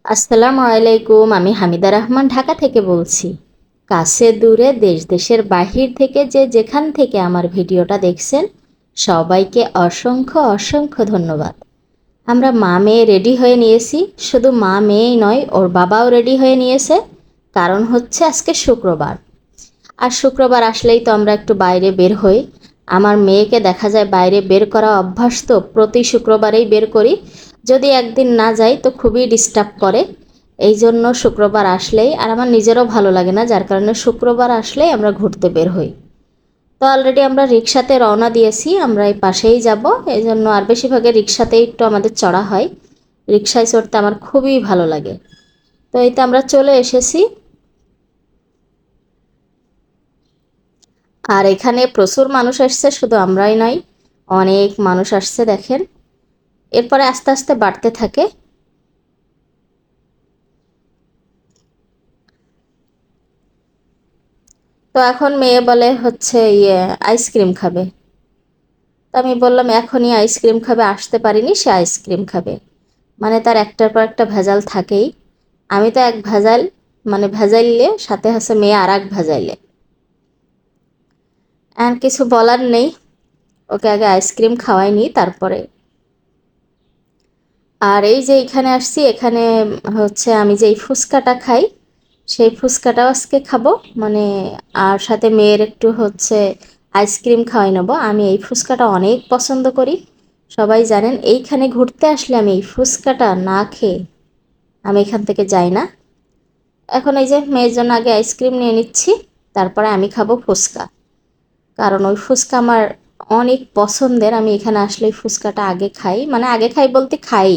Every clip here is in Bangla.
আসসালামু আলাইকুম। আমি হামিদা রহমান ঢাকা থেকে বলছি। কাছে দূরে দেশ দেশের বাহির থেকে যে যেখান থেকে আমার ভিডিওটা দেখছেন সবাইকে অসংখ্য অসংখ্য ধন্যবাদ। আমরা মা মেয়ে রেডি হয়ে নিয়েছি। শুধু মা মেয়েই নয়, ওর বাবাও রেডি হয়ে নিয়েছে। কারণ হচ্ছে আজকে শুক্রবার, আর শুক্রবার আসলেই তো আমরা একটু বাইরে বের হই। আমার মেয়েকে দেখা যায় বাইরে বের করা অভ্যাস, তো প্রতি শুক্রবারেই বের করি। যদি একদিন না যাই তো খুবই ডিস্টার্ব করে। এই জন্য শুক্রবার আসলেই, আর আমার নিজেরও ভালো লাগে না, যার কারণে শুক্রবার আসলেই আমরা ঘুরতে বের হই। তো অলরেডি আমরা রিক্সাতে রওনা দিয়েছি, আমরা এই পাশেই যাব। এই জন্য আর বেশিরভাগে রিক্সাতেই একটু আমাদের চড়া হয়। রিক্সায় চড়তে আমার খুবই ভালো লাগে। তো এই তো আমরা চলে এসেছি। আর এখানে প্রচুর মানুষ আসছে, শুধু আমরাই নয়, অনেক মানুষ আসছে দেখেন। এরপরে আস্তে আস্তে বাড়তে থাকে। তো এখন মেয়ে বলে হচ্ছে আইসক্রিম খাবে। তো আমি বললাম এখনই আইসক্রিম খাবে, আসতে পারিনি, সে আইসক্রিম খাবে। মানে তার একটার পর একটা ভেজাল থাকেই। আমি তো এক ভেজাল, মানে ভেজাইলে সাথে আছে মেয়ে আর এক ভেজাইলে। আর কিছু বলার নেই, ওকে আগে আইসক্রিম খাওয়াইনি তারপরে। আর এই যে এখানে আসছি, এখানে হচ্ছে আমি যে এই ফুচকাটা খাই, সেই ফুচকাটাও আজকে খাবো। মানে আর সাথে মেয়ের একটু হচ্ছে আইসক্রিম খাওয়াই নেবো। আমি এই ফুচকাটা অনেক পছন্দ করি, সবাই জানেন। এইখানে ঘুরতে আসলে আমি এই ফুচকাটা না খেয়ে আমি এখান থেকে যাই না। এখন এই যে মেয়ের জন্য আগে আইসক্রিম নিয়ে নিচ্ছি, তারপরে আমি খাবো ফুচকা। কারণ ওই ফুচকা আমার অনেক পছন্দের। আমি এখানে আসলে ওই ফুচকাটা আগে খাই, মানে আগে খাই বলতে খাই,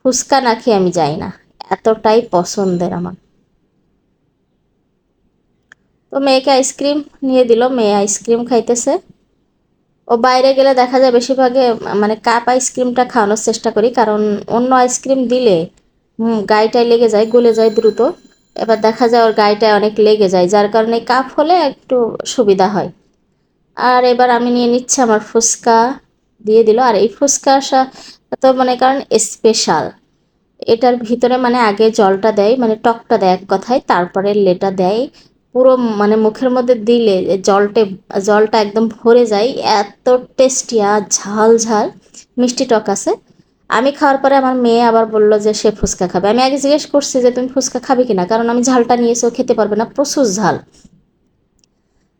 ফুচকা না খেয়ে আমি যাই না, এতটাই পছন্দের আমার। তো মেয়েকে আইসক্রিম নিয়ে দিল, মেয়ে আইসক্রিম খাইতেছে। ও বাইরে গেলে দেখা যায় বেশিরভাগে মানে কাপ আইসক্রিমটা খাওয়ানোর চেষ্টা করি, কারণ অন্য আইসক্রিম দিলে গায়েটায় লেগে যায়, গলে যায় দ্রুত। এবার দেখা যায় ওর গায়েটায় অনেক লেগে যায়, যার কারণে কাপ হলে একটু সুবিধা হয়। আর এবার আমি নিয়ে নিচ্ছি আমার ফুচকা, দিয়ে দিল। আর এই ফুচকা তো মনে করেন স্পেশাল। এটার ভিতরে মানে আগে জলটা দেয়, মানে টকটা দেয় এক কথায়, তারপরে লেটা দেয়। পুরো মানে মুখের মধ্যে দিলে জলটা একদম ভরে যায়। এত টেস্টি আর ঝাল ঝাল, মিষ্টি টক আছে। আমি খাওয়ার পরে আমার মেয়ে আবার বলল যে সে ফুচকা খাবে। আমি আগে জিজ্ঞেস করছি যে তুমি ফুচকা খাবে কিনা, কারণ আমি ঝালটা নিয়েছি, ও খেতে পারবে না, প্রচুর ঝাল।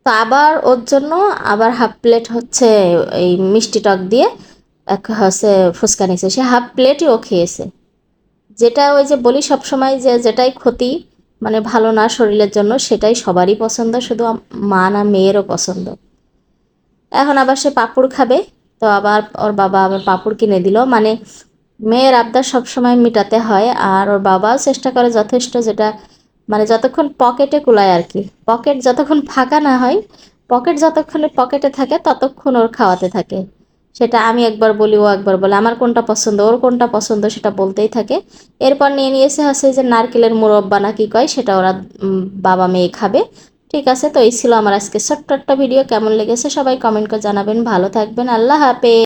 তো আবার ওর জন্য আবার হাফ প্লেট হচ্ছে এই মিষ্টি টক দিয়ে এক হচ্ছে ফুচকা নিয়েছে, সে হাফ প্লেটই ও খেয়েছে। যেটা ওই যে বলি সব সময় যে যেটাই ক্ষতি, মানে ভালো না শরীরের জন্য, সেটাই সবারই পছন্দ, শুধু মা না মেয়েরও পছন্দ। এখন আবার সে পাঁপড় খাবে। তো আবার ওর বাবা আবার পাঁপড় কিনে দিল। মানে মেয়ের আবদার সবসময় মেটাতে হয়, আর ওর বাবাও চেষ্টা করে যথেষ্ট, যেটা মানে যতক্ষণ পকেটে কুলায় আর কি। পকেট যতক্ষণ ফাঁকা না হয়, পকেট যতক্ষণ পকেটে থাকে ততক্ষণ ওর খাওয়াতে থাকে। সেটা আমি একবার বলি, ও একবার বলে, আমার কোনটা পছন্দ ওর কোনটা পছন্দ সেটা বলতেই থাকে। এরপর নিয়ে নিয়েছে হচ্ছে যে নারকেলের মুরব্বা না কি কয় সেটা, ওরা বাবা মেয়ে খাবে। ঠিক আছে, তো এই ছিল আমার আজকে ছোট্ট একটা ভিডিও। কেমন লেগেছে সবাই কমেন্ট করে জানাবেন। ভালো থাকবেন, আল্লাহ হাফেজ।